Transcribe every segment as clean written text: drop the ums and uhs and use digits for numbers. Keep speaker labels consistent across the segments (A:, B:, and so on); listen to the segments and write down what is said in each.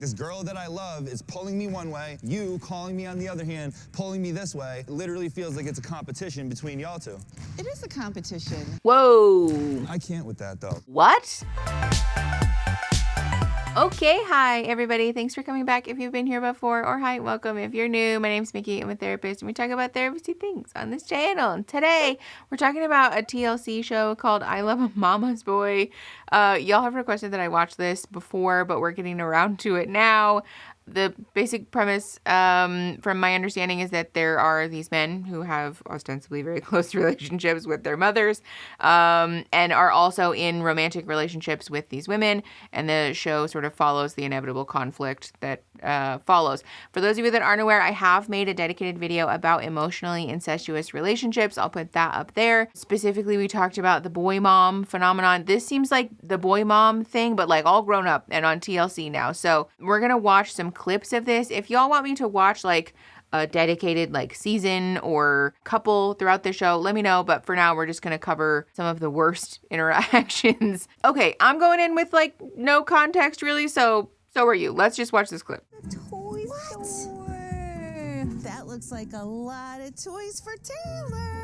A: This girl that I love is pulling me one way, you calling me on the other hand, pulling me this way. It literally feels like it's a competition between y'all two.
B: It is a competition.
C: Whoa.
A: I can't with that, though.
C: What? Okay, hi everybody. Thanks for coming back if you've been here before, or hi, welcome if you're new. My name's Mickey. I'm a therapist and we talk about therapy things on this channel. And today we're talking about a TLC show called I Love a Mama's Boy. Y'all have requested that I watch this before, but we're getting around to it now. The basic premise, from my understanding, is that there are these men who have ostensibly very close relationships with their mothers, and are also in romantic relationships with these women. And the show sort of follows the inevitable conflict that follows. For those of you that aren't aware, I have made a dedicated video about emotionally incestuous relationships. I'll put that up there. Specifically, we talked about the boy mom phenomenon. This seems like the boy mom thing, but like all grown up and on TLC now. So we're going to watch some clips of this. If y'all want me to watch like a dedicated like season or couple throughout the show, let me know. But for now, we're just going to cover some of the worst interactions. Okay, I'm going in with like no context really. So are you. Let's just watch this clip.
B: The toy store. That looks like a lot of toys for Taylor.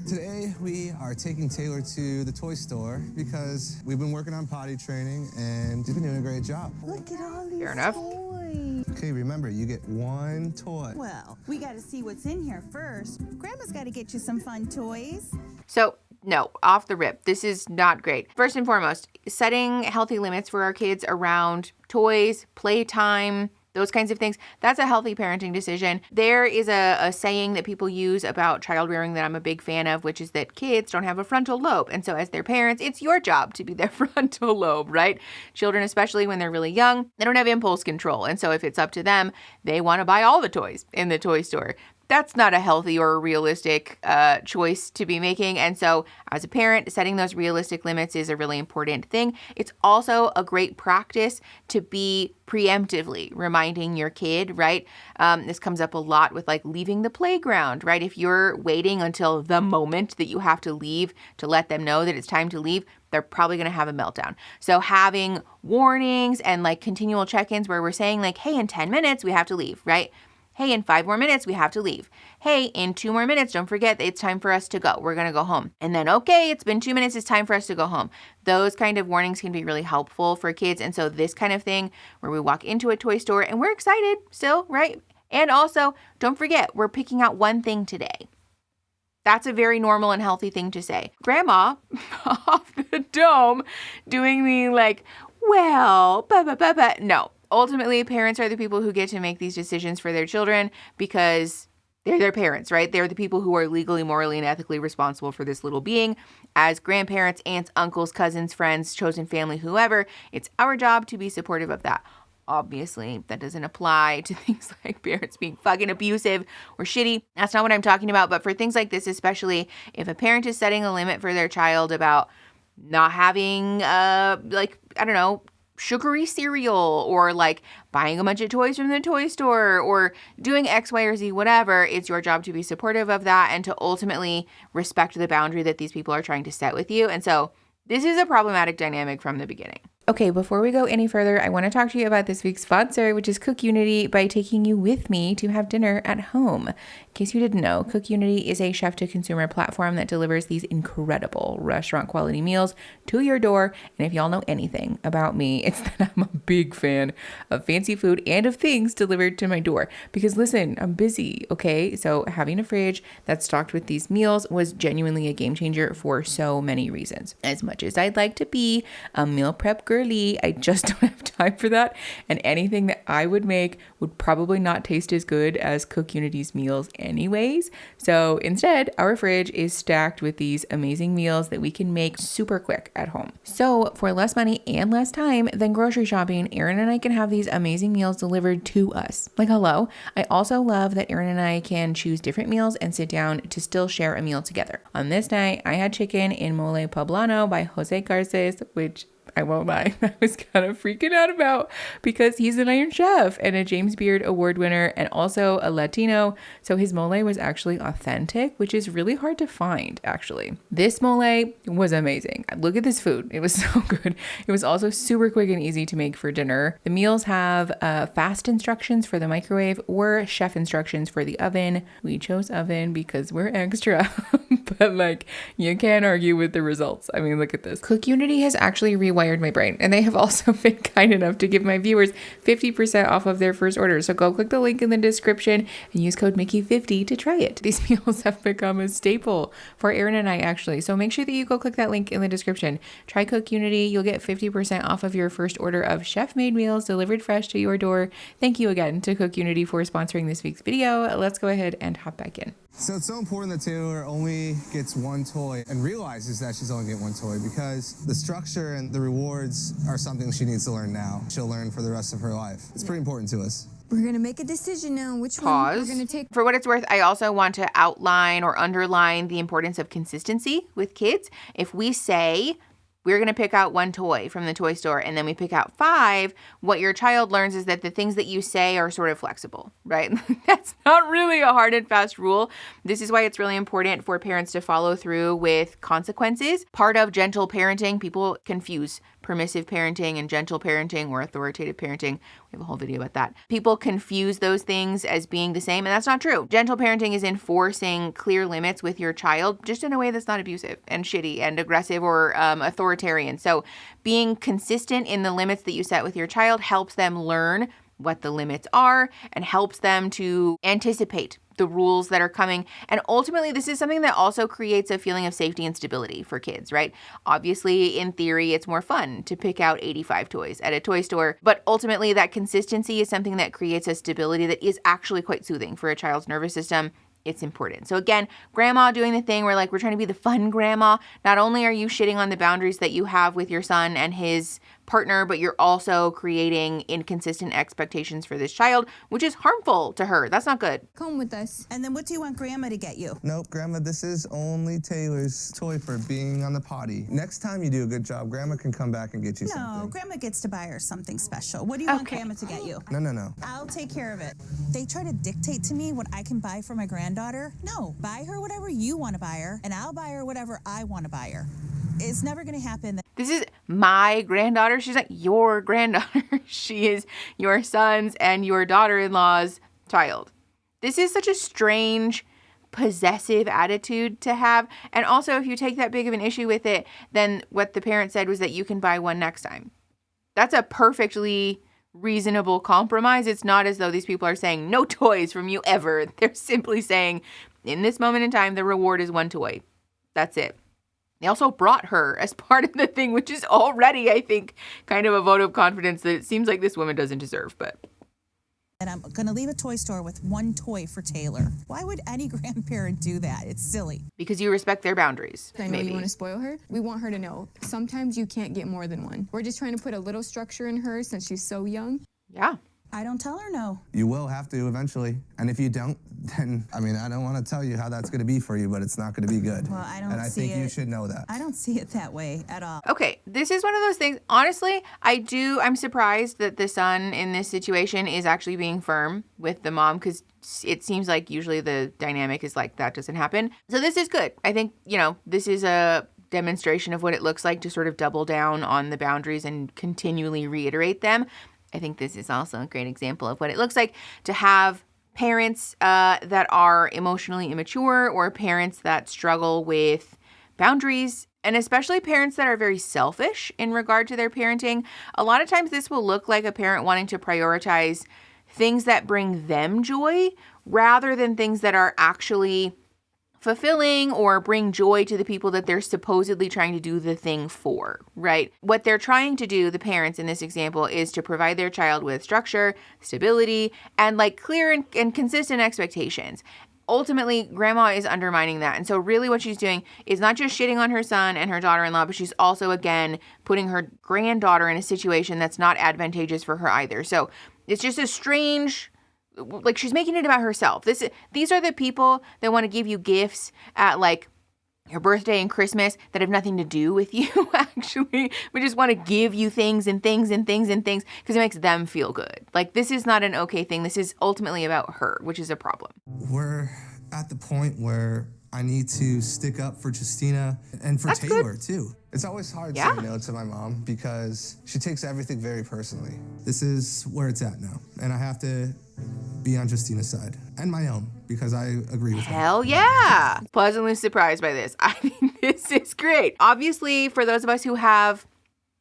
D: Today, we are taking Taylor to the toy store because we've been working on potty training and she's been doing a great job.
B: Look at all these
C: Fair enough.
B: toys.
D: Okay, remember, you get one toy.
B: Well, we got to see what's in here first. Grandma's got to get you some fun toys.
C: So no, off the rip, this is not great. First and foremost, setting healthy limits for our kids around toys, playtime, those kinds of things, that's a healthy parenting decision. There is a saying that people use about child rearing that I'm a big fan of, which is that kids don't have a frontal lobe. And so as their parents, it's your job to be their frontal lobe, right? Children, especially when they're really young, they don't have impulse control. And so if it's up to them, they want to buy all the toys in the toy store. That's not a healthy or a realistic choice to be making. And so as a parent, setting those realistic limits is a really important thing. It's also a great practice to be preemptively reminding your kid, right? This comes up a lot with like leaving the playground, right? If you're waiting until the moment that you have to leave to let them know that it's time to leave, they're probably going to have a meltdown. So having warnings and like continual check-ins where we're saying like, hey, in 10 minutes, we have to leave, right? Hey, in 5 more minutes, we have to leave. Hey, in 2 more minutes, don't forget that it's time for us to go. We're going to go home. And then, okay, it's been 2 minutes. It's time for us to go home. Those kind of warnings can be really helpful for kids. And so this kind of thing where we walk into a toy store and we're excited still, right? And also, don't forget, we're picking out one thing today. That's a very normal and healthy thing to say. Grandma, off the dome, doing the like, well, no. Ultimately, parents are the people who get to make these decisions for their children because they're their parents, right? They're the people who are legally, morally, and ethically responsible for this little being. As grandparents, aunts, uncles, cousins, friends, chosen family, whoever, it's our job to be supportive of that. Obviously, that doesn't apply to things like parents being fucking abusive or shitty. That's not what I'm talking about. But for things like this, especially if a parent is setting a limit for their child about not having, sugary cereal or like buying a bunch of toys from the toy store or doing X, Y, or Z, whatever, it's your job to be supportive of that and to ultimately respect the boundary that these people are trying to set with you. And so this is a problematic dynamic from the beginning. Okay, before we go any further, I want to talk to you about this week's sponsor, which is Cook Unity, by taking you with me to have dinner at home. In case you didn't know, Cook Unity is a chef-to-consumer platform that delivers these incredible restaurant-quality meals to your door. And if y'all know anything about me, it's that I'm a big fan of fancy food and of things delivered to my door. Because listen, I'm busy, okay? So having a fridge that's stocked with these meals was genuinely a game changer for so many reasons. As much as I'd like to be a meal prep girly, I just don't have time for that. And anything that I would make would probably not taste as good as Cook Unity's meals anyways. So instead, our fridge is stacked with these amazing meals that we can make super quick at home. So for less money and less time than grocery shopping, Erin and I can have these amazing meals delivered to us. Like, hello. I also love that Erin and I can choose different meals and sit down to still share a meal together. On this night, I had chicken in mole poblano by Jose Garces, which I won't lie. I was kind of freaking out about because he's an Iron Chef and a James Beard Award winner and also a Latino. So his mole was actually authentic, which is really hard to find, actually. This mole was amazing. Look at this food. It was so good. It was also super quick and easy to make for dinner. The meals have fast instructions for the microwave or chef instructions for the oven. We chose oven because we're extra, but like you can't argue with the results. I mean, look at this. Cook Unity has actually rewired my brain, and they have also been kind enough to give my viewers 50% off of their first order. So go click the link in the description and use code Mickey50 to try it. These meals have become a staple for Aaron and I, actually. So make sure that you go click that link in the description. Try Cook Unity. You'll get 50% off of your first order of chef-made meals delivered fresh to your door. Thank you again to Cook Unity for sponsoring this week's video. Let's go ahead and hop back in.
D: So it's so important that Taylor only gets one toy and realizes that she's only getting one toy, because the structure and the rewards are something she needs to learn now. She'll learn for the rest of her life. It's pretty important to us.
E: We're going to make a decision now which
C: Pause.
E: one we're going to take.
C: For what it's worth, I also want to outline or underline the importance of consistency with kids. If we say we're going to pick out one toy from the toy store and then we pick out 5, what your child learns is that the things that you say are sort of flexible, right? That's not really a hard and fast rule. This is why it's really important for parents to follow through with consequences. Part of gentle parenting, people confuse permissive parenting and gentle parenting or authoritative parenting. We have a whole video about that. People confuse those things as being the same, and that's not true. Gentle parenting is enforcing clear limits with your child, just in a way that's not abusive and shitty and aggressive or authoritarian. So being consistent in the limits that you set with your child helps them learn what the limits are and helps them to anticipate the rules that are coming. And ultimately, this is something that also creates a feeling of safety and stability for kids, right? Obviously, in theory, it's more fun to pick out 85 toys at a toy store, but ultimately that consistency is something that creates a stability that is actually quite soothing for a child's nervous system. It's important. So again, grandma doing the thing where like we're trying to be the fun grandma. Not only are you shitting on the boundaries that you have with your son and his partner, but you're also creating inconsistent expectations for this child, which is harmful to her. That's not good.
E: Come with us.
B: And then what do you want Grandma to get you?
D: Nope, Grandma, this is only Taylor's toy for being on the potty. Next time you do a good job, Grandma can come back and get you
B: No,
D: something.
B: Grandma gets to buy her something special. What do you want
C: Okay.
B: Grandma to get you?
D: No.
B: I'll take care of it. They try to dictate to me what I can buy for my granddaughter. No, buy her whatever you want to buy her, and I'll buy her whatever I want to buy her. It's never going to happen.
C: This is my granddaughter. She's not your granddaughter. She is your son's and your daughter-in-law's child. This is such a strange, possessive attitude to have. And also, if you take that big of an issue with it, then what the parent said was that you can buy one next time. That's a perfectly reasonable compromise. It's not as though these people are saying no toys from you ever. They're simply saying, in this moment in time, the reward is one toy. That's it. They also brought her as part of the thing, which is already, I think, kind of a vote of confidence that it seems like this woman doesn't deserve, but...
B: And I'm going to leave a toy store with one toy for Taylor. Why would any grandparent do that? It's silly.
C: Because you respect their boundaries,
E: I know
C: maybe.
E: you want to spoil her. We want her to know sometimes you can't get more than one. We're just trying to put a little structure in her since she's so young.
C: Yeah.
B: I don't tell her no.
D: You will have to eventually. And if you don't, then, I mean, I don't want to tell you how that's going to be for you, but it's not going to be good.
B: Well, I don't
D: And I
B: see
D: think you
B: it.
D: should know that.
B: I don't see it that way at all.
C: Okay, this is one of those things. Honestly, I'm surprised that the son in this situation is actually being firm with the mom, because it seems like usually the dynamic is like that doesn't happen. So this is good. I think, this is a demonstration of what it looks like to sort of double down on the boundaries and continually reiterate them. I think this is also a great example of what it looks like to have parents that are emotionally immature or parents that struggle with boundaries, and especially parents that are very selfish in regard to their parenting. A lot of times this will look like a parent wanting to prioritize things that bring them joy rather than things that are actually fulfilling or bring joy to the people that they're supposedly trying to do the thing for, right? What they're trying to do, the parents in this example, is to provide their child with structure, stability, and like clear and consistent expectations. Ultimately, grandma is undermining that. And so really what she's doing is not just shitting on her son and her daughter-in-law, but she's also, again, putting her granddaughter in a situation that's not advantageous for her either. So it's just a strange... like she's making it about herself. These are the people that want to give you gifts at like your birthday and Christmas that have nothing to do with you, actually. We just want to give you things and things and things and things because it makes them feel good. Like, this is not an okay thing. This is ultimately about her, which is a problem.
D: We're at the point where I need to stick up for Justina and for Taylor, too. It's always hard to say no to my mom because she takes everything very personally. This is where it's at now, and I have to be on Justina's side and my own because I agree with her.
C: Hell yeah! Pleasantly surprised by this. I think this is great. Obviously, for those of us who have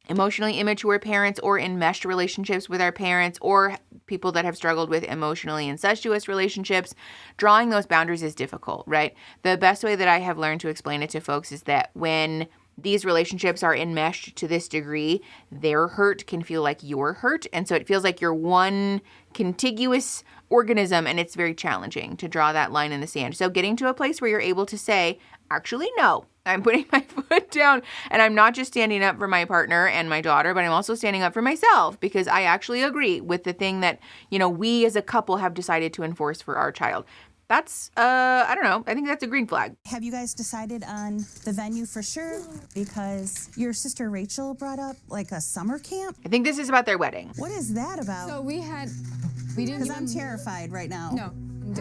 C: emotionally immature parents or enmeshed relationships with our parents or people that have struggled with emotionally incestuous relationships, drawing those boundaries is difficult, right? The best way that I have learned to explain it to folks is that when these relationships are enmeshed to this degree, their hurt can feel like your hurt. And so it feels like you're one contiguous organism, and it's very challenging to draw that line in the sand. So getting to a place where you're able to say, actually, no, I'm putting my foot down, and I'm not just standing up for my partner and my daughter, but I'm also standing up for myself because I actually agree with the thing that, we as a couple have decided to enforce for our child. That's, I don't know. I think that's a green flag.
B: Have you guys decided on the venue for sure? Because your sister Rachel brought up like a summer camp.
C: I think this is about their wedding.
B: What is that about?
E: So we didn't
B: Because I'm
E: even...
B: terrified right now.
E: No.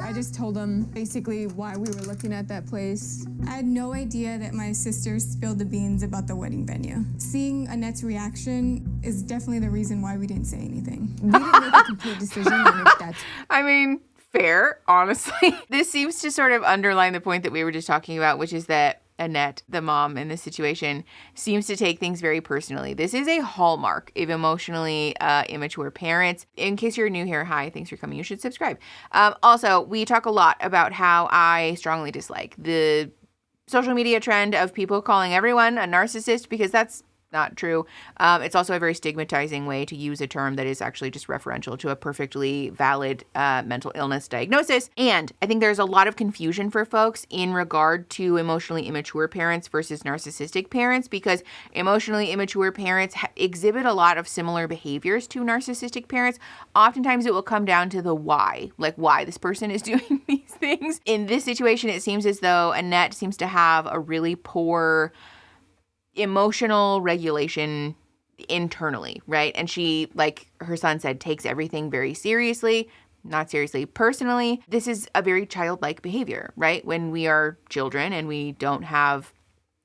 E: I just told them basically why we were looking at that place. I had no idea that my sister spilled the beans about the wedding venue. Seeing Annette's reaction is definitely the reason why we didn't say anything. We didn't make a complete decision, and that's...
C: I mean, fair, honestly. This seems to sort of underline the point that we were just talking about, which is that Annette, the mom in this situation, seems to take things very personally. This is a hallmark of emotionally immature parents. In case you're new here, hi, thanks for coming. You should subscribe. Also, we talk a lot about how I strongly dislike the social media trend of people calling everyone a narcissist because that's not true. It's also a very stigmatizing way to use a term that is actually just referential to a perfectly valid mental illness diagnosis. And I think there's a lot of confusion for folks in regard to emotionally immature parents versus narcissistic parents because emotionally immature parents exhibit a lot of similar behaviors to narcissistic parents. Oftentimes it will come down to the why, like why this person is doing these things. In this situation, it seems as though Annette seems to have a really poor emotional regulation internally, right? And she, like her son said, takes everything very seriously, not seriously personally. This is a very childlike behavior, right? When we are children and we don't have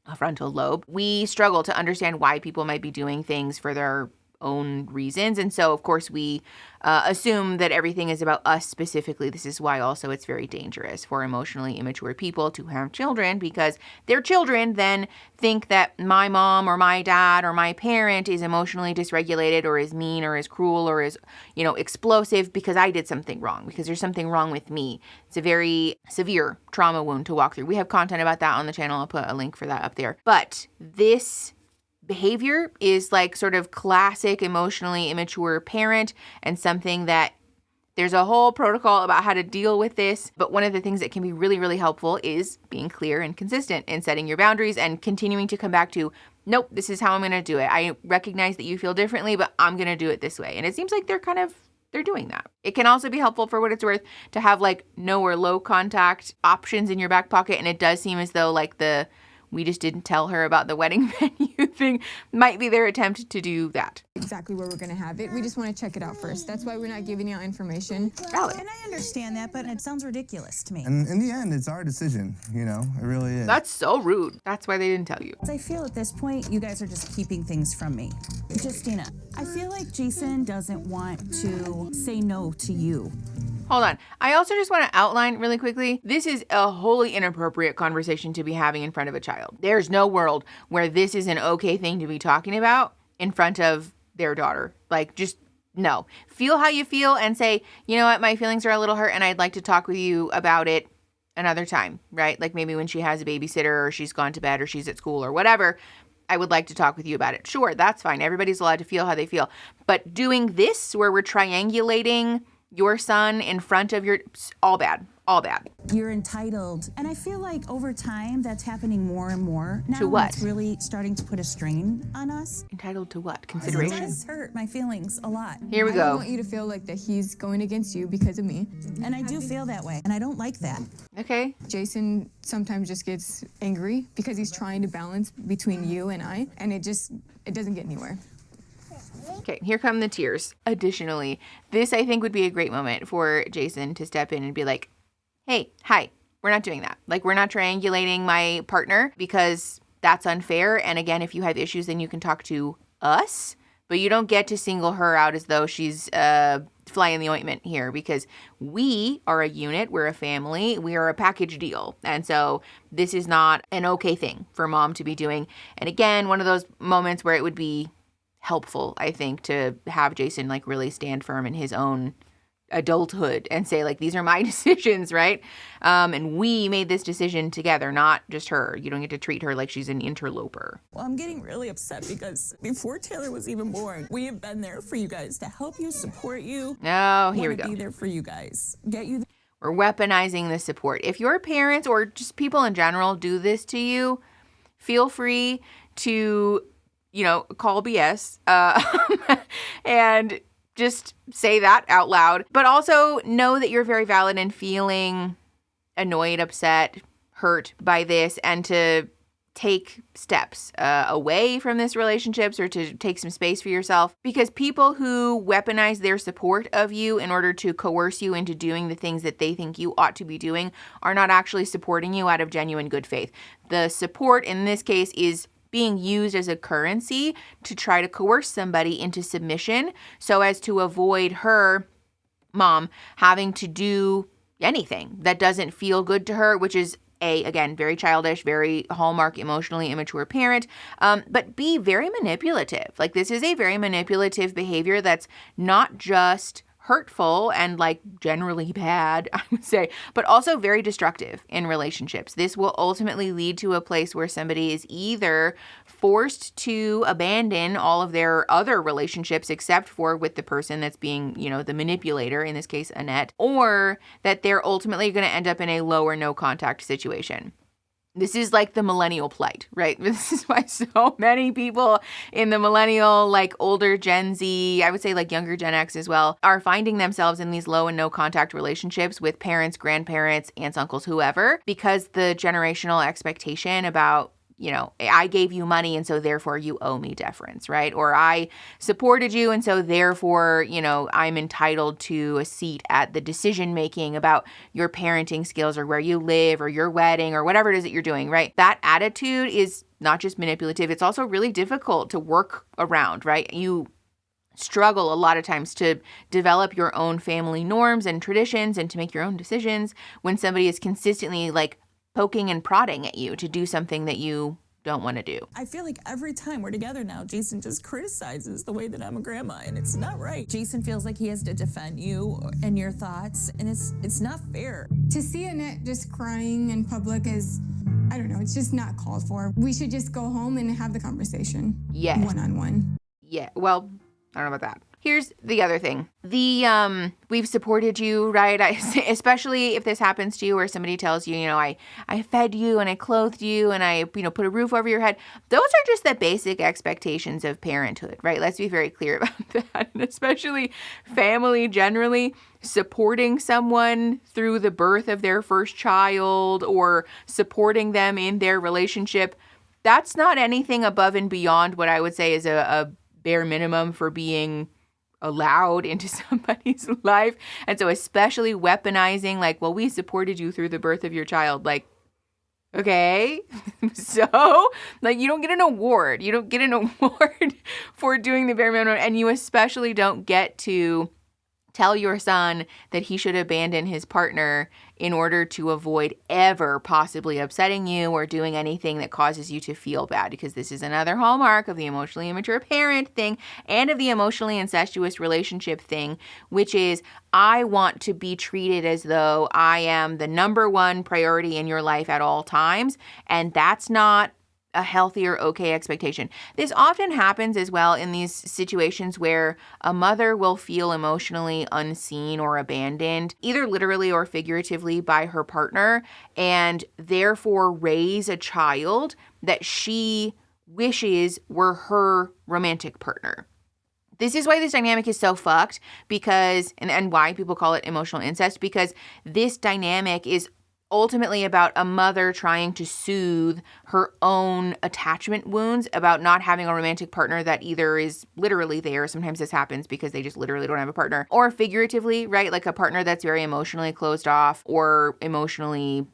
C: a frontal lobe, we struggle to understand why people might be doing things for their own reasons. And so, of course, we assume that everything is about us specifically. This is why also it's very dangerous for emotionally immature people to have children because their children then think that my mom or my dad or my parent is emotionally dysregulated or is mean or is cruel or is, explosive because I did something wrong, because there's something wrong with me. It's a very severe trauma wound to walk through. We have content about that on the channel. I'll put a link for that up there. But this behavior is like sort of classic emotionally immature parent and something that there's a whole protocol about how to deal with this. But one of the things that can be really, really helpful is being clear and consistent in setting your boundaries and continuing to come back to, nope, this is how I'm going to do it. I recognize that you feel differently, but I'm going to do it this way. And it seems like they're doing that. It can also be helpful for what it's worth to have like no or low contact options in your back pocket. And it does seem as though like we just didn't tell her about the wedding venue thing might be their attempt to do that.
E: Exactly where we're going to have it. We just want to check it out first. That's why we're not giving you information.
C: Valid.
B: And I understand that, but it sounds ridiculous to me.
D: And in the end, it's our decision, it really is.
C: That's so rude. That's why they didn't tell you.
B: I feel at this point, you guys are just keeping things from me. Justina, I feel like Jason doesn't want to say no to you.
C: Hold on. I also just want to outline really quickly, this is a wholly inappropriate conversation to be having in front of a child. There's no world where this is an okay thing to be talking about in front of their daughter. Like, just no. Feel how you feel and say, you know what, my feelings are a little hurt and I'd like to talk with you about it another time, right? Like maybe when she has a babysitter or she's gone to bed or she's at school or whatever. I would like to talk with you about it. Sure, that's fine. Everybody's allowed to feel how they feel. But doing this where we're triangulating your son in front of all bad. all bad.
B: You're entitled. And I feel like over time, that's happening more and more. Now
C: To what?
B: It's really starting to put a strain on us.
C: Entitled to what?
B: It
C: Consideration?
B: does hurt my feelings a lot.
C: Here we
E: I don't
C: go.
E: want you to feel like that he's going against you because of me.
B: And I do feel that way. And I don't like that.
C: Okay.
E: Jason sometimes just gets angry because he's trying to balance between you and I, and it doesn't get anywhere.
C: Okay, here come the tears. Additionally, this I think would be a great moment for Jason to step in and be like, hey, hi, we're not doing that. Like, we're not triangulating my partner because that's unfair. And again, if you have issues, then you can talk to us, but you don't get to single her out as though she's fly in the ointment here, because we are a unit, we're a family, we are a package deal. And so this is not an okay thing for mom to be doing. And again, one of those moments where it would be helpful, I think, to have Jason like really stand firm in his own adulthood and say, like, these are my decisions, right? And we made this decision together, not just her. You don't get to treat her like she's an interloper.
F: Well, I'm getting really upset because before Taylor was even born, we have been there for you guys to help you, support you.
C: Oh, here we go.
F: Be there for you guys, get you.
C: We're weaponizing the support. If your parents or just people in general do this to you, feel free to, call BS and just say that out loud. But also know that you're very valid in feeling annoyed, upset, hurt by this, and to take steps away from this relationships or to take some space for yourself, because people who weaponize their support of you in order to coerce you into doing the things that they think you ought to be doing are not actually supporting you out of genuine good faith. The support in this case is being used as a currency to try to coerce somebody into submission so as to avoid her, mom, having to do anything that doesn't feel good to her, which is again, very childish, very Hallmark, emotionally immature parent, but B, very manipulative. Like, this is a very manipulative behavior that's not just hurtful and like generally bad, I would say, but also very destructive in relationships. This will ultimately lead to a place where somebody is either forced to abandon all of their other relationships except for with the person that's being, the manipulator, in this case, Annette, or that they're ultimately going to end up in a low or no contact situation. This is like the millennial plight, right? This is why so many people in the millennial, like older Gen Z, I would say like younger Gen X as well, are finding themselves in these low and no contact relationships with parents, grandparents, aunts, uncles, whoever, because the generational expectation about, I gave you money and so therefore you owe me deference, right? Or I supported you and so therefore, I'm entitled to a seat at the decision making about your parenting skills or where you live or your wedding or whatever it is that you're doing, right? That attitude is not just manipulative, it's also really difficult to work around, right? You struggle a lot of times to develop your own family norms and traditions and to make your own decisions when somebody is consistently like poking and prodding at you to do something that you don't want to do.
F: I feel like every time we're together now, Jason just criticizes the way that I'm a grandma, and it's not right.
B: Jason feels like he has to defend you and your thoughts, and it's not fair.
E: To see Annette just crying in public is, I don't know, it's just not called for. We should just go home and have the conversation.
C: Yes.
E: One-on-one.
C: Yeah, well, I don't know about that. Here's the other thing. We've supported you, right? Especially if this happens to you where somebody tells you, I fed you and I clothed you and I, put a roof over your head. Those are just the basic expectations of parenthood, right? Let's be very clear about that. And especially family generally, supporting someone through the birth of their first child or supporting them in their relationship, that's not anything above and beyond what I would say is a bare minimum for being allowed into somebody's life. And so especially weaponizing like, well, we supported you through the birth of your child. Like, okay, so like you don't get an award. You don't get an award for doing the bare minimum. And you especially don't get to tell your son that he should abandon his partner in order to avoid ever possibly upsetting you or doing anything that causes you to feel bad, because this is another hallmark of the emotionally immature parent thing and of the emotionally incestuous relationship thing, which is I want to be treated as though I am the number one priority in your life at all times. And that's not a healthy or okay expectation. This often happens as well in these situations where a mother will feel emotionally unseen or abandoned, either literally or figuratively, by her partner, and therefore raise a child that she wishes were her romantic partner. This is why this dynamic is so fucked, because, and why people call it emotional incest, because this dynamic is ultimately about a mother trying to soothe her own attachment wounds about not having a romantic partner that either is literally there. Sometimes this happens because they just literally don't have a partner, or figuratively, right? Like a partner that's very emotionally closed off or emotionally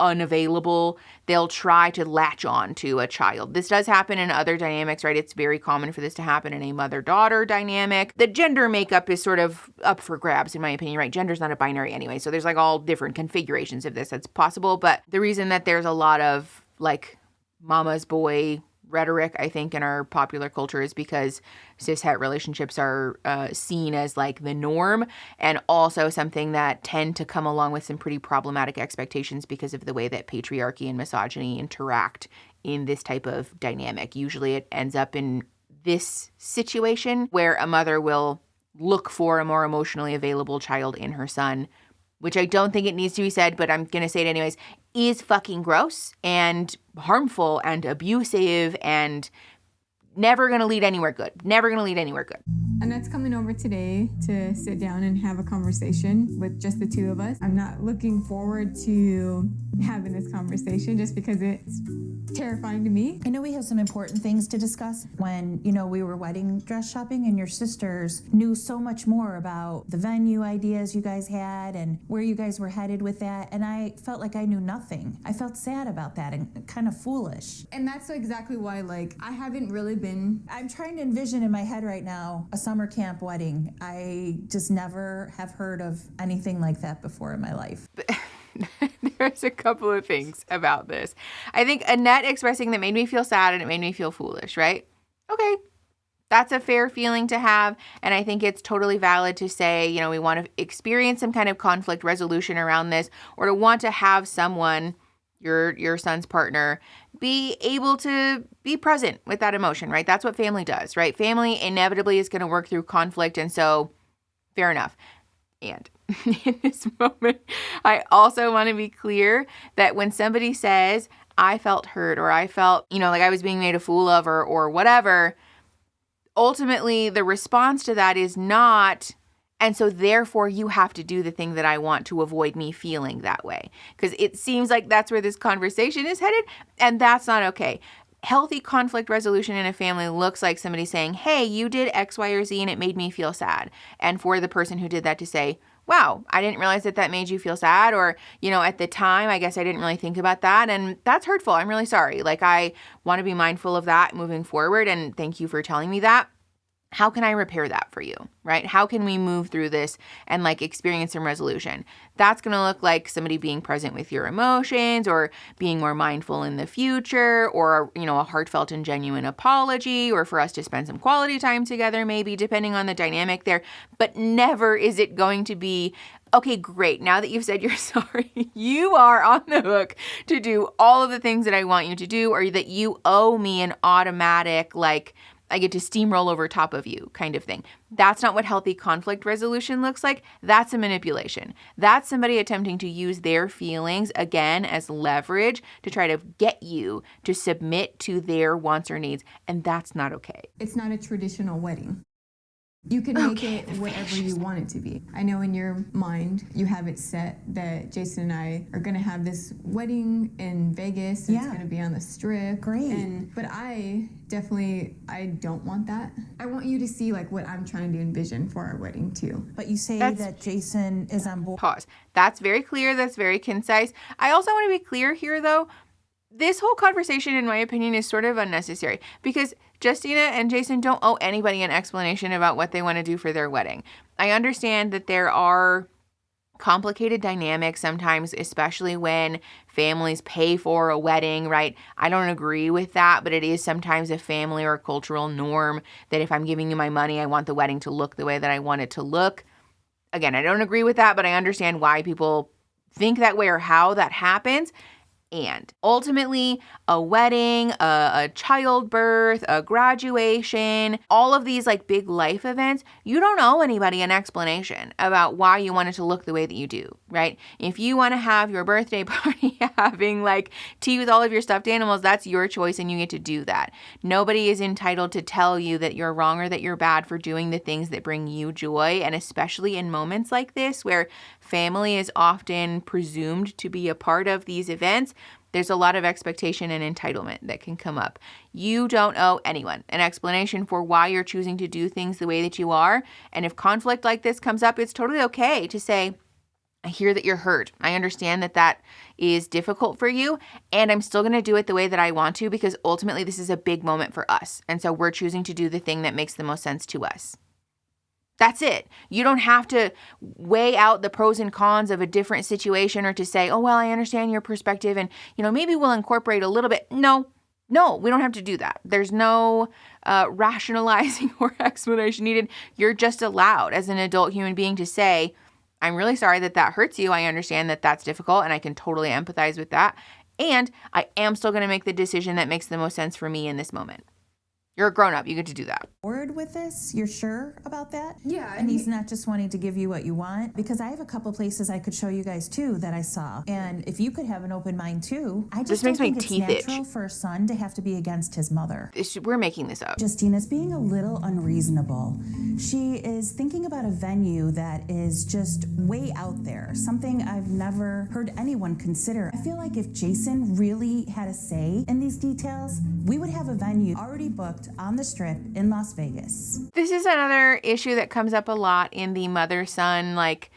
C: unavailable. They'll try to latch on to a child. This does happen in other dynamics, right? It's very common for this to happen in a mother-daughter dynamic. The gender makeup is sort of up for grabs, in my opinion, right? Gender's not a binary anyway, so there's like all different configurations of this that's possible. But the reason that there's a lot of like mama's boy rhetoric, I think, in our popular culture is because cishet relationships are seen as like the norm, and also something that tend to come along with some pretty problematic expectations because of the way that patriarchy and misogyny interact in this type of dynamic. Usually it ends up in this situation where a mother will look for a more emotionally available child in her son, which I don't think it needs to be said, but I'm going to say it anyways, is fucking gross and harmful and abusive and never going to lead anywhere good. Never going to lead anywhere good.
E: Annette's coming over today to sit down and have a conversation with just the two of us. I'm not looking forward to having this conversation just because it's terrifying to me.
B: I know we have some important things to discuss. When, we were wedding dress shopping and your sisters knew so much more about the venue ideas you guys had and where you guys were headed with that. And I felt like I knew nothing. I felt sad about that and kind of foolish.
E: And that's exactly why, I haven't really been...
B: I'm trying to envision in my head right now a summer camp wedding. I just never have heard of anything like that before in my life.
C: There's a couple of things about this. I think Annette expressing that made me feel sad and it made me feel foolish, right? Okay. That's a fair feeling to have. And I think it's totally valid to say, we want to experience some kind of conflict resolution around this, or to want to have someone, your son's partner, be able to be present with that emotion, right? That's what family does, right? Family inevitably is going to work through conflict. And so fair enough. And in this moment, I also want to be clear that when somebody says, I felt hurt, or I felt, like I was being made a fool of, or whatever, ultimately the response to that is not, and so therefore you have to do the thing that I want to avoid me feeling that way. Because it seems like that's where this conversation is headed, and that's not okay. Healthy conflict resolution in a family looks like somebody saying, hey, you did X, Y, or Z and it made me feel sad. And for the person who did that to say, wow, I didn't realize that made you feel sad. Or, at the time, I guess I didn't really think about that. And that's hurtful. I'm really sorry. I want to be mindful of that moving forward. And thank you for telling me that. How can I repair that for you, right? How can we move through this and experience some resolution? That's going to look like somebody being present with your emotions, or being more mindful in the future, or, a heartfelt and genuine apology, or for us to spend some quality time together, maybe, depending on the dynamic there. But never is it going to be, okay, great. Now that you've said you're sorry, you are on the hook to do all of the things that I want you to do, or that you owe me an automatic, I get to steamroll over top of you kind of thing. That's not what healthy conflict resolution looks like. That's a manipulation. That's somebody attempting to use their feelings, again, as leverage to try to get you to submit to their wants or needs. And that's not okay.
E: It's not a traditional wedding. You can make it whatever you want it to be. I know in your mind, you have it set that Jason and I are going to have this wedding in Vegas. And it's going to be on the Strip.
B: Great.
E: But I don't want that. I want you to see what I'm trying to envision for our wedding too.
B: But you say that Jason is on board.
C: Pause. That's very clear. That's very concise. I also want to be clear here, though. This whole conversation, in my opinion, is sort of unnecessary, because Justina and Jason don't owe anybody an explanation about what they want to do for their wedding. I understand that there are complicated dynamics sometimes, especially when families pay for a wedding, right? I don't agree with that, but it is sometimes a family or a cultural norm that if I'm giving you my money, I want the wedding to look the way that I want it to look. Again, I don't agree with that, but I understand why people think that way or how that happens. and. Ultimately, a wedding, a childbirth, a graduation, all of these like big life events, you don't owe anybody an explanation about why you want it to look the way that you do, right? If you want to have your birthday party having like tea with all of your stuffed animals, that's your choice and you get to do that. Nobody is entitled to tell you that you're wrong or that you're bad for doing the things that bring you joy. And especially in moments like this where family is often presumed to be a part of these events, there's a lot of expectation and entitlement that can come up. You don't owe anyone an explanation for why you're choosing to do things the way that you are. And if conflict like this comes up, it's totally okay to say, I hear that you're hurt. I understand that that is difficult for you, and I'm still going to do it the way that I want to because ultimately this is a big moment for us. And so we're choosing to do the thing that makes the most sense to us. That's it. You don't have to weigh out the pros and cons of a different situation or to say, oh, well, I understand your perspective and, maybe we'll incorporate a little bit. No, we don't have to do that. There's no rationalizing or explanation needed. You're just allowed as an adult human being to say, I'm really sorry that that hurts you. I understand that that's difficult and I can totally empathize with that. And I am still going to make the decision that makes the most sense for me in this moment. You're a grown up. You get to do that.
B: Forward with this? You're sure about that?
E: Yeah.
B: And he's not just wanting to give you what you want? Because I have a couple places I could show you guys too that I saw. And if you could have an open mind too, I just don't think it's natural for a son to have to be against his mother.
C: We're making this up.
B: Justina's being a little unreasonable. She is thinking about a venue that is just way out there, something I've never heard anyone consider. I feel like if Jason really had a say in these details, we would have a venue already booked on the Strip in Las Vegas.
C: This is another issue that comes up a lot in the mother-son, like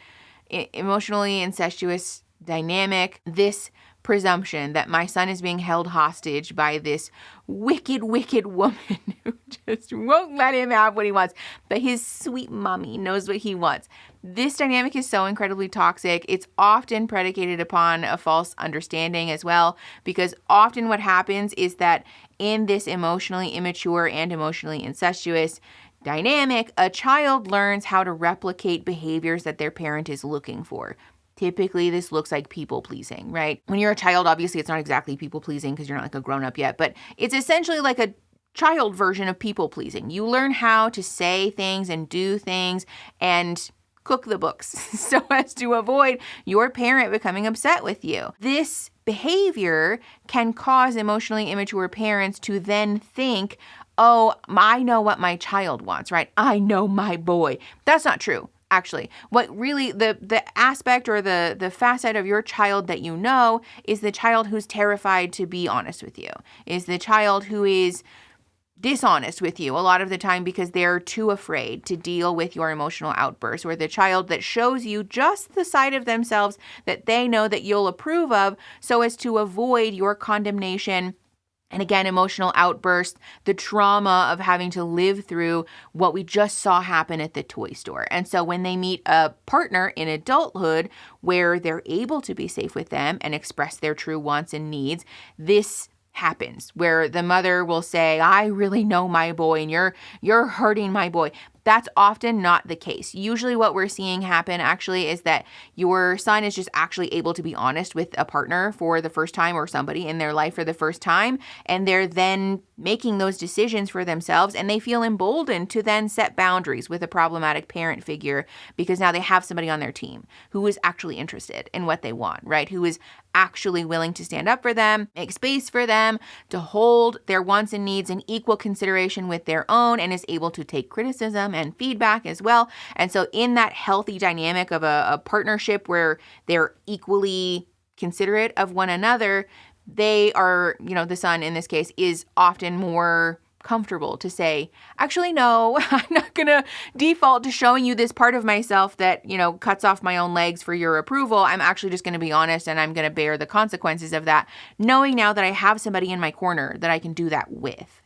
C: emotionally incestuous dynamic. This presumption that my son is being held hostage by this wicked, wicked woman who just won't let him have what he wants, but his sweet mommy knows what he wants. This dynamic is so incredibly toxic. It's often predicated upon a false understanding as well, because often what happens is that in this emotionally immature and emotionally incestuous dynamic, a child learns how to replicate behaviors that their parent is looking for. Typically, this looks like people pleasing, right? When you're a child, obviously, it's not exactly people pleasing because you're not like a grown up yet, but it's essentially like a child version of people pleasing. You learn how to say things and do things and cook the books so as to avoid your parent becoming upset with you. This behavior can cause emotionally immature parents to then think, oh, I know what my child wants, right? I know my boy. That's not true. Actually, what really the aspect or the facet of your child that you know is the child who's terrified to be honest with you, is the child who is dishonest with you a lot of the time because they're too afraid to deal with your emotional outbursts, or the child that shows you just the side of themselves that they know that you'll approve of so as to avoid your condemnation. And again, emotional outbursts, the trauma of having to live through what we just saw happen at the toy store. And so when they meet a partner in adulthood where they're able to be safe with them and express their true wants and needs, this happens where the mother will say, I really know my boy and you're hurting my boy. That's often not the case. Usually what we're seeing happen actually is that your son is just actually able to be honest with a partner for the first time or somebody in their life for the first time. And they're then making those decisions for themselves and they feel emboldened to then set boundaries with a problematic parent figure because now they have somebody on their team who is actually interested in what they want, right? Who is actually willing to stand up for them, make space for them, to hold their wants and needs in equal consideration with their own, and is able to take criticism and feedback as well. And so in that healthy dynamic of a partnership where they're equally considerate of one another, they are, the son in this case is often more comfortable to say, actually, no, I'm not going to default to showing you this part of myself that, cuts off my own legs for your approval. I'm actually just going to be honest and I'm going to bear the consequences of that, knowing now that I have somebody in my corner that I can do that with.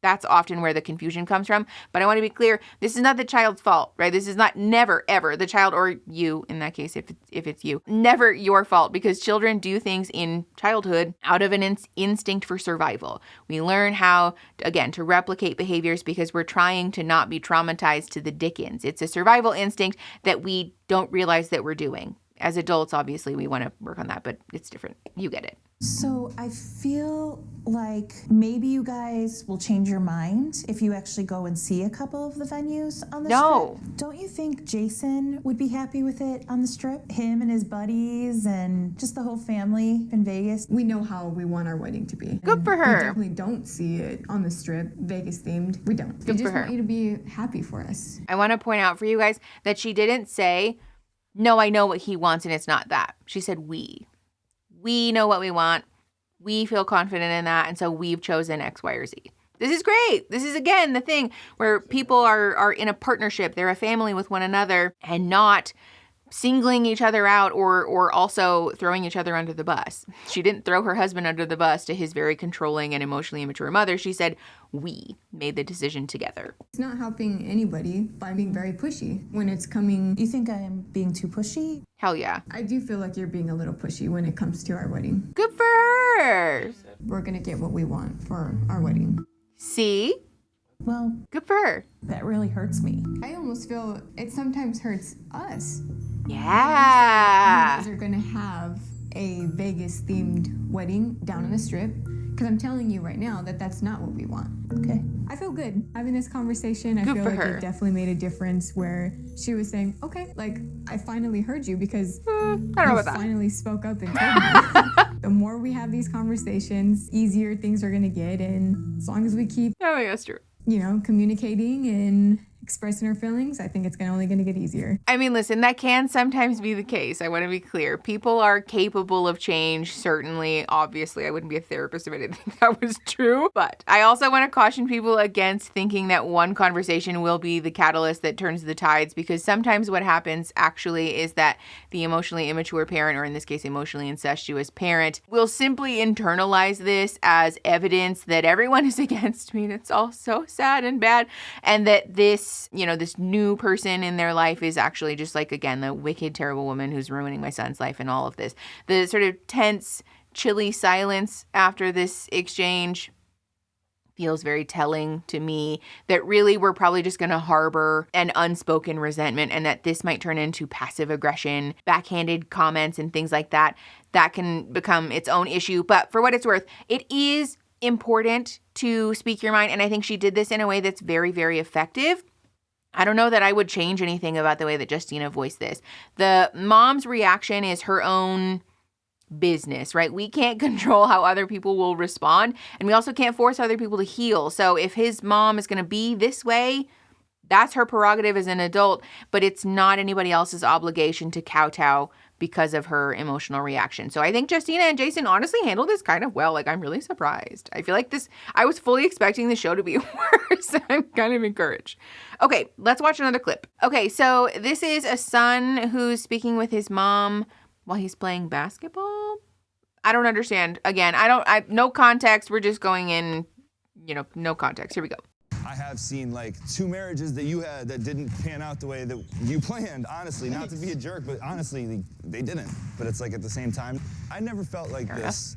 C: That's often where the confusion comes from. But I want to be clear, this is not the child's fault, right? This is not never, ever the child or you, in that case, if it's you, never your fault, because children do things in childhood out of an instinct for survival. We learn how, again, to replicate behaviors because we're trying to not be traumatized to the dickens. It's a survival instinct that we don't realize that we're doing. As adults, obviously, we want to work on that, but it's different. You get it.
B: So I feel like maybe you guys will change your mind if you actually go and see a couple of the venues on the
C: No.
B: strip. Don't you think Jason would be happy with it on the strip? Him and his buddies and just the whole family in Vegas.
E: We know how we want our wedding to be.
C: Good for
E: We
C: her.
E: definitely don't see it on the strip, Vegas themed. We don't.
C: Good
E: We
C: for
E: just
C: her.
E: want you to be happy for us.
C: I want to point out for you guys that she didn't say, no, I know what he wants and it's not that. She said we. We know what we want. We feel confident in that. And so we've chosen X, Y, or Z. This is great. This is, again, the thing where people are in a partnership. They're a family with one another and not singling each other out or also throwing each other under the bus. She didn't throw her husband under the bus to his very controlling and emotionally immature mother. She said, we made the decision together.
E: It's not helping anybody by being very pushy when it's coming.
B: You think I am being too pushy?
C: Hell yeah.
E: I do feel like you're being a little pushy when it comes to our wedding.
C: Good for her.
E: We're going to get what we want for our wedding.
C: See?
B: Well,
C: Good for her.
B: that really hurts me.
E: I almost feel it sometimes hurts us.
C: Yeah.
E: You guys are going to have a Vegas themed wedding down on the strip. Because I'm telling you right now that that's not what we want.
B: Okay.
E: I feel good having this conversation. I
C: Good
E: feel
C: for
E: like
C: her.
E: it definitely made a difference where she was saying, okay, like I finally heard you because
C: I don't know
E: you
C: about that.
E: finally spoke up and told me. The more we have these conversations, easier things are going to get. And as long as we keep,
C: Oh, yeah, that's true.
E: communicating and expressing our feelings, I think it's only going to get easier.
C: I mean, listen, that can sometimes be the case. I want to be clear. People are capable of change, certainly. Obviously, I wouldn't be a therapist if I didn't think that was true. But I also want to caution people against thinking that one conversation will be the catalyst that turns the tides, because sometimes what happens actually is that the emotionally immature parent, or in this case, emotionally incestuous parent, will simply internalize this as evidence that everyone is against me and it's all so sad and bad, and that this new person in their life is actually just like, again, the wicked, terrible woman who's ruining my son's life and all of this. The sort of tense, chilly silence after this exchange feels very telling to me that really we're probably just going to harbor an unspoken resentment, and that this might turn into passive aggression, backhanded comments and things like that. That can become its own issue. But for what it's worth, it is important to speak your mind. And I think she did this in a way that's very, very effective. I don't know that I would change anything about the way that Justina voiced this. The mom's reaction is her own business, right? We can't control how other people will respond, and we also can't force other people to heal. So if his mom is going to be this way, that's her prerogative as an adult, but it's not anybody else's obligation to kowtow because of her emotional reaction. So I think Justina and Jason honestly handled this kind of well. Like, I'm really surprised. I feel like I was fully expecting the show to be worse. I'm kind of encouraged. Okay, let's watch another clip. Okay, so this is a son who's speaking with his mom while he's playing basketball. I don't understand. Again, no context. We're just going in, no context. Here we go.
A: I have seen like 2 marriages that you had that didn't pan out the way that you planned, honestly. Not to be a jerk, but honestly, they didn't. But it's like at the same time, I never felt like this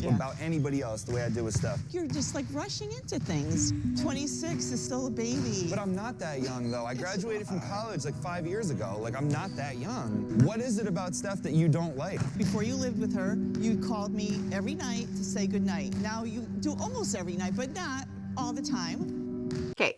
A: about anybody else the way I did with Steph.
G: You're just like rushing into things. 26 is still a baby.
A: But I'm not that young, though. I graduated from college like 5 years ago. Like, I'm not that young. What is it about Steph that you don't like?
G: Before you lived with her, you called me every night to say goodnight. Now you do almost every night, but not all the time.
C: Okay,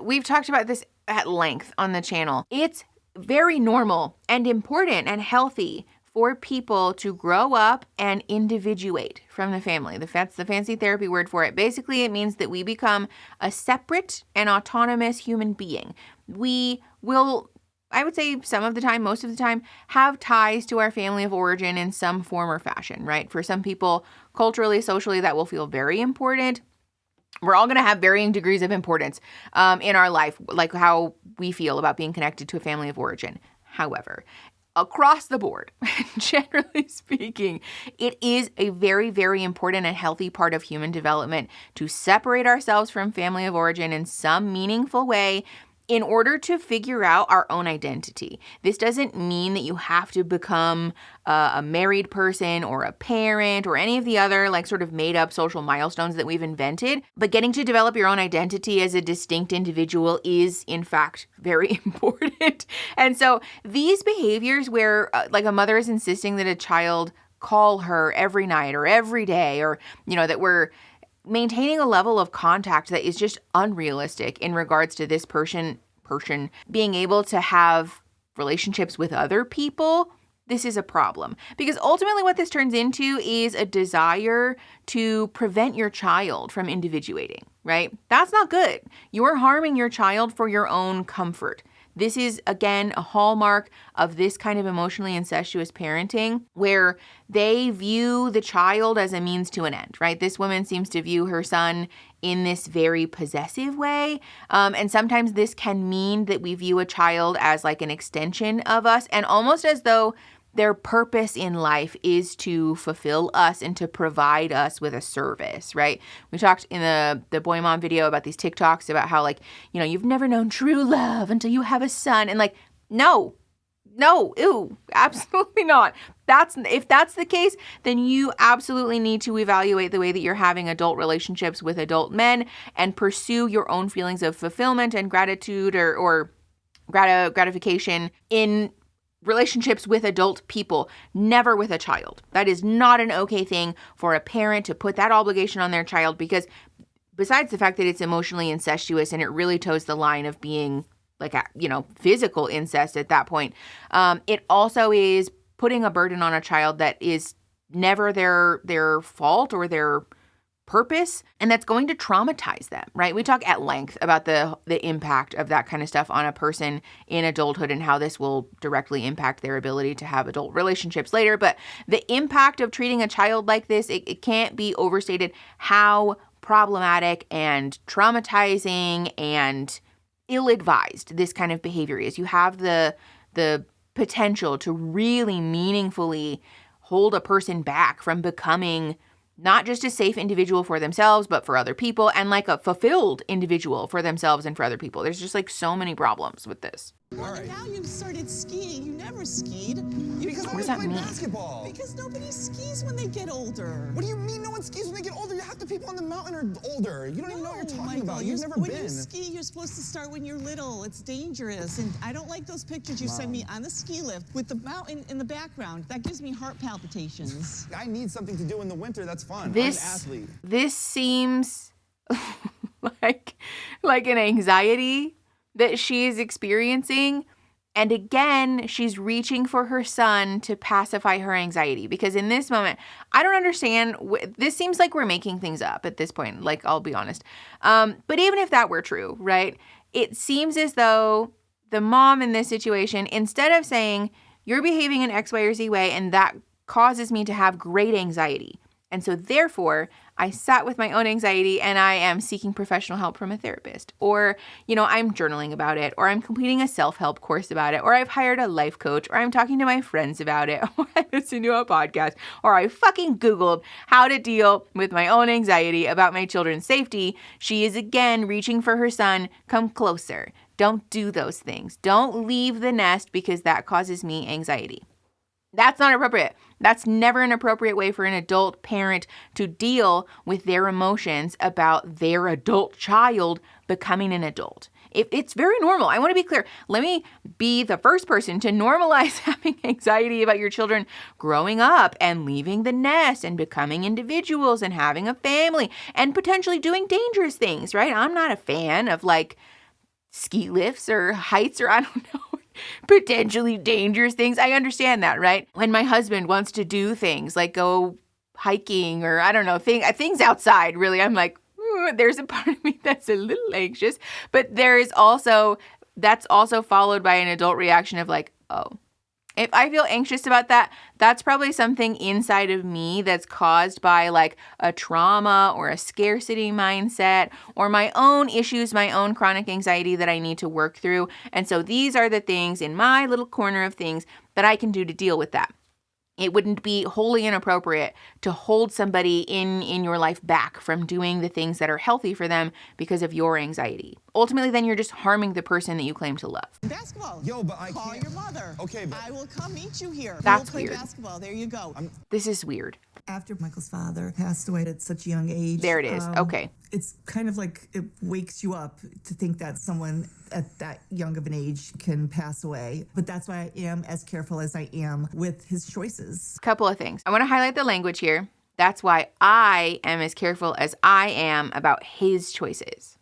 C: we've talked about this at length on the channel. It's very normal and important and healthy for people to grow up and individuate from the family. That's the fancy therapy word for it. Basically, it means that we become a separate and autonomous human being. We will, I would say some of the time, most of the time, have ties to our family of origin in some form or fashion, right? For some people, culturally, socially, that will feel very important. We're all going to have varying degrees of importance in our life, like how we feel about being connected to a family of origin. However, across the board, generally speaking, it is a very, very important and healthy part of human development to separate ourselves from family of origin in some meaningful way in order to figure out our own identity. This doesn't mean that you have to become a married person or a parent or any of the other like sort of made up social milestones that we've invented, but getting to develop your own identity as a distinct individual is in fact very important. And so these behaviors where like a mother is insisting that a child call her every night or every day, or, you know, that we're maintaining a level of contact that is just unrealistic in regards to this person being able to have relationships with other people, this is a problem. Because ultimately what this turns into is a desire to prevent your child from individuating, right? That's not good. You're harming your child for your own comfort. This is, again, a hallmark of this kind of emotionally incestuous parenting where they view the child as a means to an end, right? This woman seems to view her son in this very possessive way. And sometimes this can mean that we view a child as like an extension of us and almost as though their purpose in life is to fulfill us and to provide us with a service, right? We talked in the Boy Mom video about these TikToks about how like, you know, you've never known true love until you have a son. And like, no, ew, absolutely not. If that's the case, then you absolutely need to evaluate the way that you're having adult relationships with adult men and pursue your own feelings of fulfillment and gratitude or gratification in relationships with adult people, never with a child. That is not an okay thing for a parent to put that obligation on their child, because besides the fact that it's emotionally incestuous and it really toes the line of being like, you know, physical incest at that point, it also is putting a burden on a child that is never their fault or their purpose, and that's going to traumatize them, right? We talk at length about the impact of that kind of stuff on a person in adulthood and how this will directly impact their ability to have adult relationships later. But the impact of treating a child like this, it can't be overstated how problematic and traumatizing and ill-advised this kind of behavior is. You have the potential to really meaningfully hold a person back from becoming not just a safe individual for themselves, but for other people, and like a fulfilled individual for themselves and for other people. There's just like so many problems with this.
G: Well, and now you've started skiing. You never skied.
A: Because I always
C: that
A: played
C: mean?
A: basketball.
G: Because nobody skis when they get older.
A: What do you mean no one skis when they get older? Half the people on the mountain are older. You don't even know what you're talking about. You've never
G: when
A: been.
G: you ski, you're supposed to start when you're little. It's dangerous. And I don't like those pictures you send me on the ski lift with the mountain in the background. That gives me heart palpitations.
A: I need something to do in the winter. That's fun. I'm an
C: This
A: athlete.
C: seems like an anxiety that she is experiencing. And again, she's reaching for her son to pacify her anxiety, because in this moment, I don't understand. This seems like we're making things up at this point. Like, I'll be honest. But even if that were true, right? It seems as though the mom in this situation, instead of saying, you're behaving in X, Y, or Z way, and that causes me to have great anxiety, and so therefore, I sat with my own anxiety and I am seeking professional help from a therapist. Or, you know, I'm journaling about it, or I'm completing a self-help course about it, or I've hired a life coach, or I'm talking to my friends about it, or I listened to a podcast, or I fucking Googled how to deal with my own anxiety about my children's safety. She is again reaching for her son. Come closer. Don't do those things. Don't leave the nest because that causes me anxiety. That's not appropriate. That's never an appropriate way for an adult parent to deal with their emotions about their adult child becoming an adult. It's very normal. I want to be clear. Let me be the first person to normalize having anxiety about your children growing up and leaving the nest and becoming individuals and having a family and potentially doing dangerous things, right? I'm not a fan of like ski lifts or heights or I don't know, potentially dangerous things. I understand that, right? When my husband wants to do things like go hiking or I don't know, things outside, really, I'm like, there's a part of me that's a little anxious. But that's also followed by an adult reaction of like, oh, if I feel anxious about that, that's probably something inside of me that's caused by like a trauma or a scarcity mindset or my own issues, my own chronic anxiety that I need to work through. And so these are the things in my little corner of things that I can do to deal with that. It wouldn't be wholly inappropriate to hold somebody in your life back from doing the things that are healthy for them because of your anxiety. ultimately then you're just harming the person that you claim to love.
G: Basketball.
A: Yo, but I
G: Call
A: can't.
G: your mother.
A: Okay, but
G: I will come meet you here.
C: That's
G: we'll play
C: weird.
G: basketball. There you go.
C: This is weird.
H: After Michael's father passed away at such a young age.
C: There it is. Okay.
H: It's kind of like it wakes you up to think that someone at that young of an age can pass away. But that's why I am as careful as I am with his choices.
C: Couple of things. I want to highlight the language here. That's why I am as careful as I am about his choices.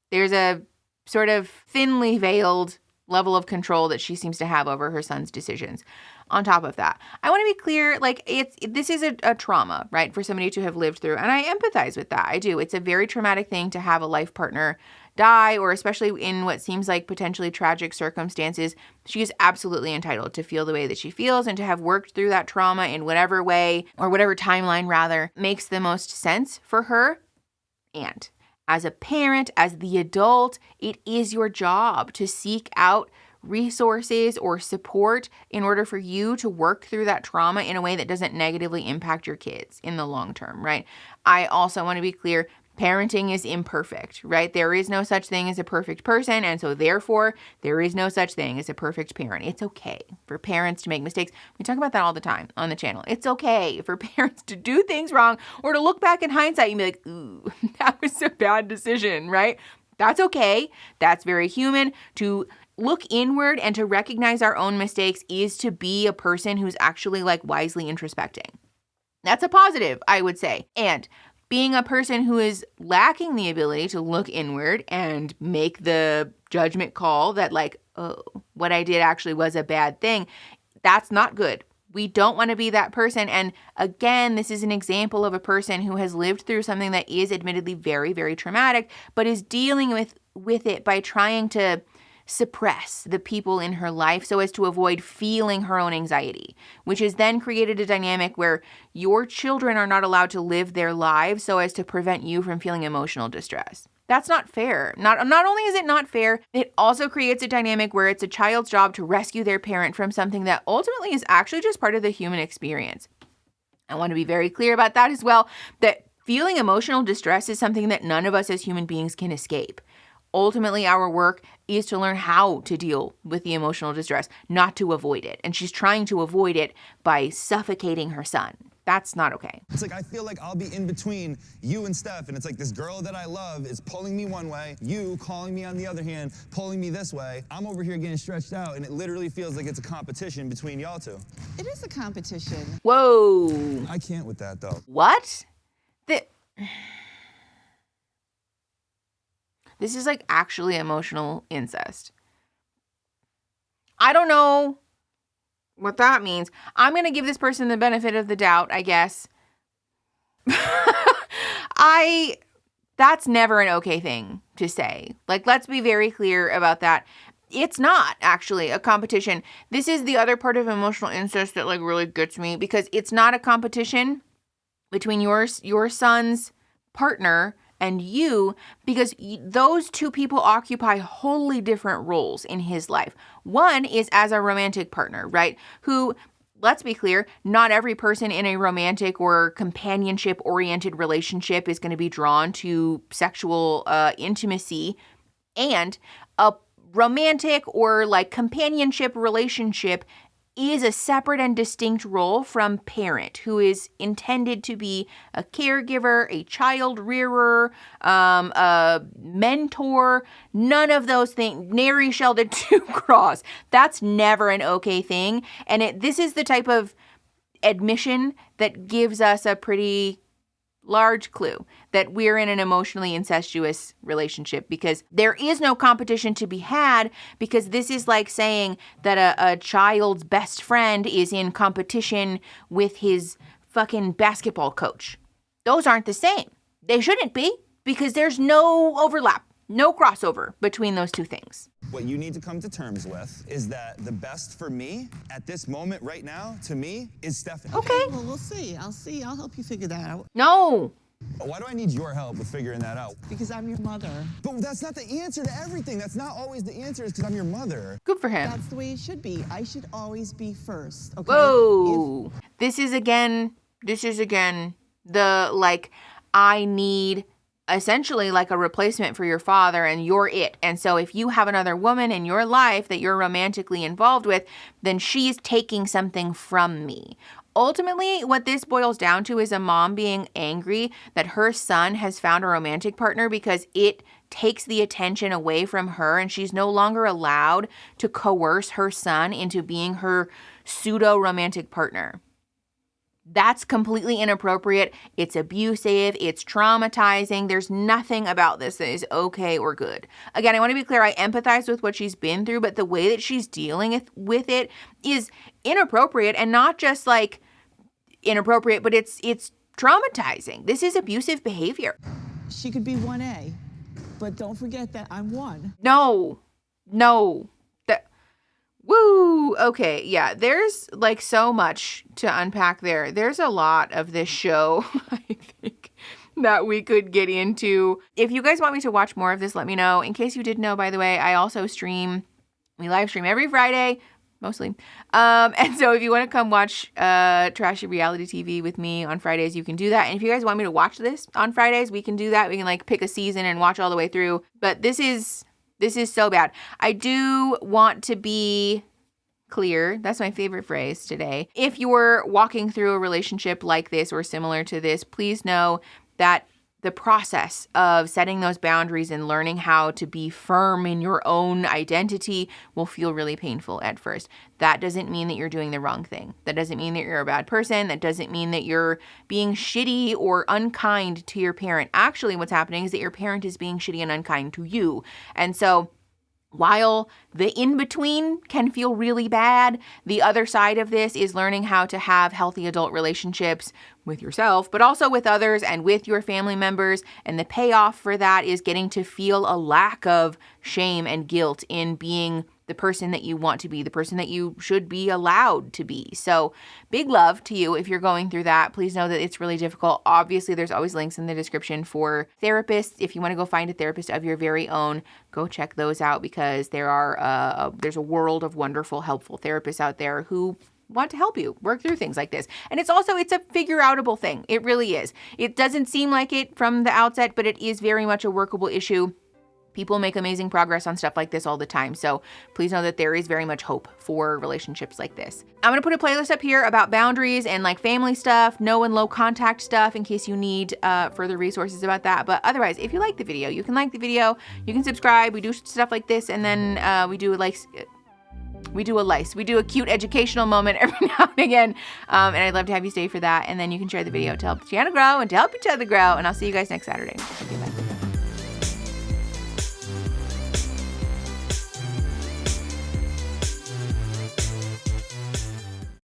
C: There's a sort of thinly veiled level of control that she seems to have over her son's decisions. On top of that, I want to be clear, like this is a trauma, right, for somebody to have lived through, and I empathize with that. I do. It's a very traumatic thing to have a life partner die, or especially in what seems like potentially tragic circumstances. She is absolutely entitled to feel the way that she feels and to have worked through that trauma in whatever way, or whatever timeline rather, makes the most sense for her. And as a parent, as the adult, it is your job to seek out resources or support in order for you to work through that trauma in a way that doesn't negatively impact your kids in the long term, right? I also want to be clear, parenting is imperfect, right? There is no such thing as a perfect person, and so therefore, there is no such thing as a perfect parent. It's okay for parents to make mistakes. We talk about that all the time on the channel. It's okay for parents to do things wrong or to look back in hindsight and be like, ooh, that was a bad decision, right? That's okay. That's very human. To look inward and to recognize our own mistakes is to be a person who's actually like wisely introspecting. That's a positive, I would say. And being a person who is lacking the ability to look inward and make the judgment call that like, oh, what I did actually was a bad thing, that's not good. We don't want to be that person. And again, this is an example of a person who has lived through something that is admittedly very, very traumatic, but is dealing with it by trying to suppress the people in her life so as to avoid feeling her own anxiety, which has then created a dynamic where your children are not allowed to live their lives so as to prevent you from feeling emotional distress. That's not fair. Not only is it not fair, it also creates a dynamic where it's a child's job to rescue their parent from something that ultimately is actually just part of the human experience. I want to be very clear about that as well, that feeling emotional distress is something that none of us as human beings can escape. Ultimately, our work is to learn how to deal with the emotional distress, not to avoid it. And she's trying to avoid it by suffocating her son. That's not okay.
A: It's like I feel like I'll be in between you and Steph, and it's like this girl that I love is pulling me one way, you calling me on the other hand, pulling me this way. I'm over here getting stretched out, and it literally feels like it's a competition between y'all two.
G: It is a competition.
C: Whoa.
A: I can't with that, though.
C: What? This is like actually emotional incest. I don't know what that means. I'm going to give this person the benefit of the doubt, I guess. That's never an okay thing to say. Like, let's be very clear about that. It's not actually a competition. This is the other part of emotional incest that like really gets me, because it's not a competition between your son's partner and you, because those two people occupy wholly different roles in his life. One is as a romantic partner, right? Who, let's be clear, not every person in a romantic or companionship-oriented relationship is going to be drawn to sexual intimacy. And a romantic or like companionship relationship is a separate and distinct role from parent, who is intended to be a caregiver, a child rearer, a mentor. None of those things, nary shall the two cross. That's never an okay thing. And this is the type of admission that gives us a pretty large clue that we're in an emotionally incestuous relationship, because there is no competition to be had, because this is like saying that a child's best friend is in competition with his fucking basketball coach. Those aren't the same. They shouldn't be, because there's no overlap, no crossover between those two things.
A: What you need to come to terms with is that the best for me at this moment right now, to me, is Stephanie.
C: Okay.
G: Well, we'll see. I'll help you figure that out.
C: No.
A: Why do I need your help with figuring that out?
G: Because I'm your mother.
A: But that's not the answer to everything. That's not always the answer, is because I'm your mother.
C: Good for him.
G: That's the way it should be. I should always be first, okay?
C: Whoa. This is again the like, I need essentially like a replacement for your father, and you're it. And so if you have another woman in your life that you're romantically involved with, then she's taking something from me. Ultimately, what this boils down to is a mom being angry that her son has found a romantic partner because it takes the attention away from her, and she's no longer allowed to coerce her son into being her pseudo-romantic partner. That's completely inappropriate. It's abusive. It's traumatizing. There's nothing about this that is okay or good. Again, I want to be clear. I empathize with what she's been through, but the way that she's dealing with it is inappropriate, and not just like inappropriate, but it's traumatizing. This is abusive behavior.
G: She could be 1A, but don't forget that I'm 1.
C: No. Woo! Okay, yeah, there's like so much to unpack there. There's a lot of this show, I think, that we could get into. If you guys want me to watch more of this, let me know. In case you didn't know, by the way, I also we live stream every Friday, mostly. And so if you want to come watch trashy reality TV with me on Fridays, you can do that. And if you guys want me to watch this on Fridays, we can do that. We can like pick a season and watch all the way through. But this is so bad. I do want to be clear. That's my favorite phrase today. If you're walking through a relationship like this or similar to this, please know that the process of setting those boundaries and learning how to be firm in your own identity will feel really painful at first. That doesn't mean that you're doing the wrong thing. That doesn't mean that you're a bad person. That doesn't mean that you're being shitty or unkind to your parent. Actually, what's happening is that your parent is being shitty and unkind to you. And so while the in-between can feel really bad, the other side of this is learning how to have healthy adult relationships with yourself, but also with others and with your family members. And the payoff for that is getting to feel a lack of shame and guilt in being the person that you want to be, the person that you should be allowed to be. So big love to you if you're going through that. Please know that it's really difficult. Obviously, there's always links in the description for therapists. If you want to go find a therapist of your very own, go check those out, because there's a world of wonderful, helpful therapists out there who want to help you work through things like this. And it's a figure-outable thing. It really is. It doesn't seem like it from the outset, but it is very much a workable issue. People make amazing progress on stuff like this all the time. So please know that there is very much hope for relationships like this. I'm going to put a playlist up here about boundaries and like family stuff, no and low contact stuff, in case you need further resources about that. But otherwise, if you like the video, you can like the video, you can subscribe. We do stuff like this, and then we do a cute educational moment every now and again. And I'd love to have you stay for that. And then you can share the video to help the channel grow and to help each other grow. And I'll see you guys next Saturday. Okay, bye.